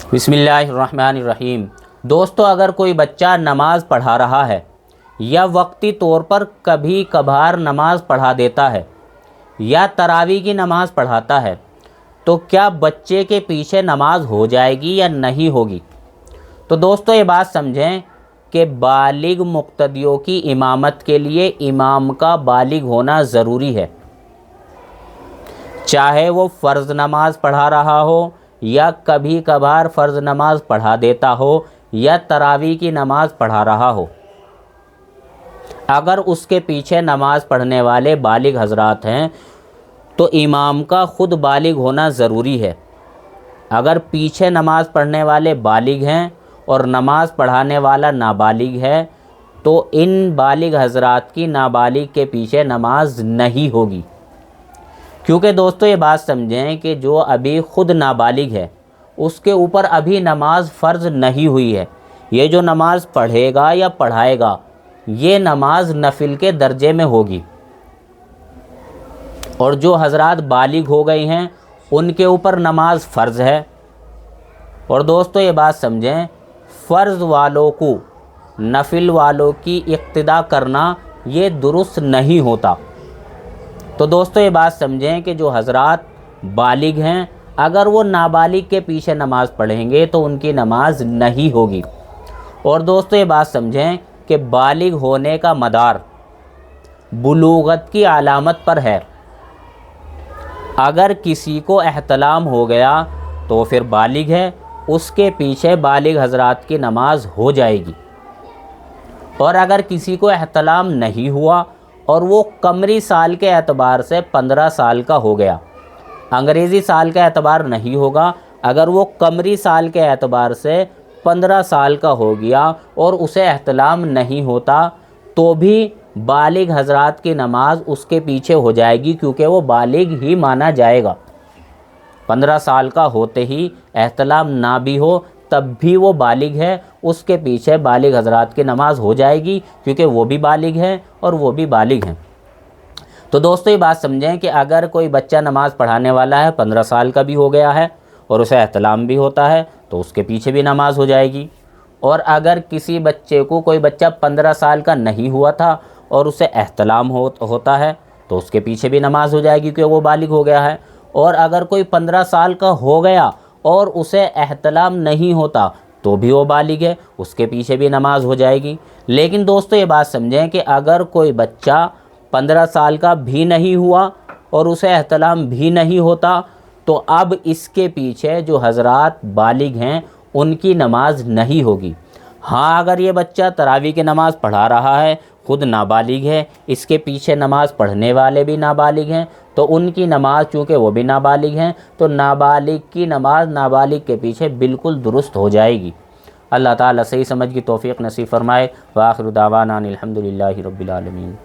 बिस्मिल्लाहिर्रहमानिर्रहीम। दोस्तों, अगर कोई बच्चा नमाज़ पढ़ा रहा है या वक्ती तौर पर कभी कभार नमाज़ पढ़ा देता है या तरावी की नमाज़ पढ़ाता है, तो क्या बच्चे के पीछे नमाज हो जाएगी या नहीं होगी? तो दोस्तों, ये बात समझें कि बालिग मुक्तदियों की इमामत के लिए इमाम का बालिग होना ज़रूरी है। चाहे वो फ़र्ज़ नमाज पढ़ा रहा हो या कभी कभार फ़र्ज़ नमाज पढ़ा देता हो या तरावी की नमाज़ पढ़ा रहा हो, अगर उसके पीछे नमाज़ पढ़ने वाले बालिग हज़रात हैं तो इमाम का ख़ुद बालिग होना ज़रूरी है। अगर पीछे नमाज़ पढ़ने वाले बालिग हैं और नमाज़ पढ़ाने वाला नाबालिग है, तो इन बालिग हज़रात की नाबालिग के पीछे नमाज नहीं होगी। क्योंकि दोस्तों, ये बात समझें कि जो अभी ख़ुद नाबालिग है उसके ऊपर अभी नमाज फ़र्ज़ नहीं हुई है। ये जो नमाज़ पढ़ेगा या पढ़ाएगा, ये नमाज नफिल के दर्जे में होगी। और जो हज़रात बालिग हो गई हैं उनके ऊपर नमाज फ़र्ज़ है। और दोस्तों, ये बात समझें, फ़र्ज़ वालों को नफिल वालों की इक्तिदा करना ये दुरुस्त नहीं होता। तो दोस्तों, ये बात समझें कि जो हज़रात बालिग हैं, अगर वो नाबालिग के पीछे नमाज़ पढ़ेंगे तो उनकी नमाज नहीं होगी। और दोस्तों, ये बात समझें कि बालिग होने का मदार बुलूगत की अलामत पर है। अगर किसी को एहतलाम हो गया तो फिर बालिग है, उसके पीछे बालिग हज़रात की नमाज हो जाएगी। और अगर किसी को एहतलाम नहीं हुआ और वो कमरी साल के एतबार से 15 साल का हो गया, अंग्रेज़ी साल का एतबार नहीं होगा, अगर वो कमरी साल के एतबार से 15 साल का हो गया और उसे एहतलाम नहीं होता, तो भी बालिग हज़रात की नमाज उसके पीछे हो जाएगी, क्योंकि वो बालिग ही माना जाएगा। 15 साल का होते ही एहतलाम ना भी हो तब भी वो बालिग है, उसके पीछे बालिग हज़रात की नमाज हो जाएगी, क्योंकि वो भी बालिग है और वो भी बालिग हैं। तो दोस्तों, ये बात समझें कि अगर कोई बच्चा नमाज़ पढ़ाने वाला है, 15 साल का भी हो गया है और उसे एहतलाम भी होता है, तो उसके पीछे भी नमाज हो जाएगी। और अगर किसी बच्चे को, कोई बच्चा 15 साल का नहीं हुआ था और उसे एहतलाम होता है, तो उसके पीछे भी नमाज हो जाएगी, क्योंकि वो बालिग हो गया है। और अगर कोई 15 साल का हो गया और उसे एहतलाम नहीं होता, तो भी वो बालिग है, उसके पीछे भी नमाज हो जाएगी। लेकिन दोस्तों, ये बात समझें कि अगर कोई बच्चा 15 साल का भी नहीं हुआ और उसे एहतलाम भी नहीं होता, तो अब इसके पीछे जो हज़रात बालिग हैं उनकी नमाज नहीं होगी। हाँ, अगर ये बच्चा तरावी की नमाज़ पढ़ा रहा है, खुद नाबालिग है, इसके पीछे नमाज़ पढ़ने वाले भी नाबालिग हैं, तो उनकी नमाज़, चूँकि वो भी नाबालिग हैं, तो नाबालिग की नमाज़ नाबालिग के पीछे बिल्कुल दुरुस्त हो जाएगी। अल्लाह ताला सही समझ की तौफ़ीक़ नसीब फ़रमाए। व आखिरु दावाना अनिल हम्दुलिल्लाहि रब्बिल आलमीन।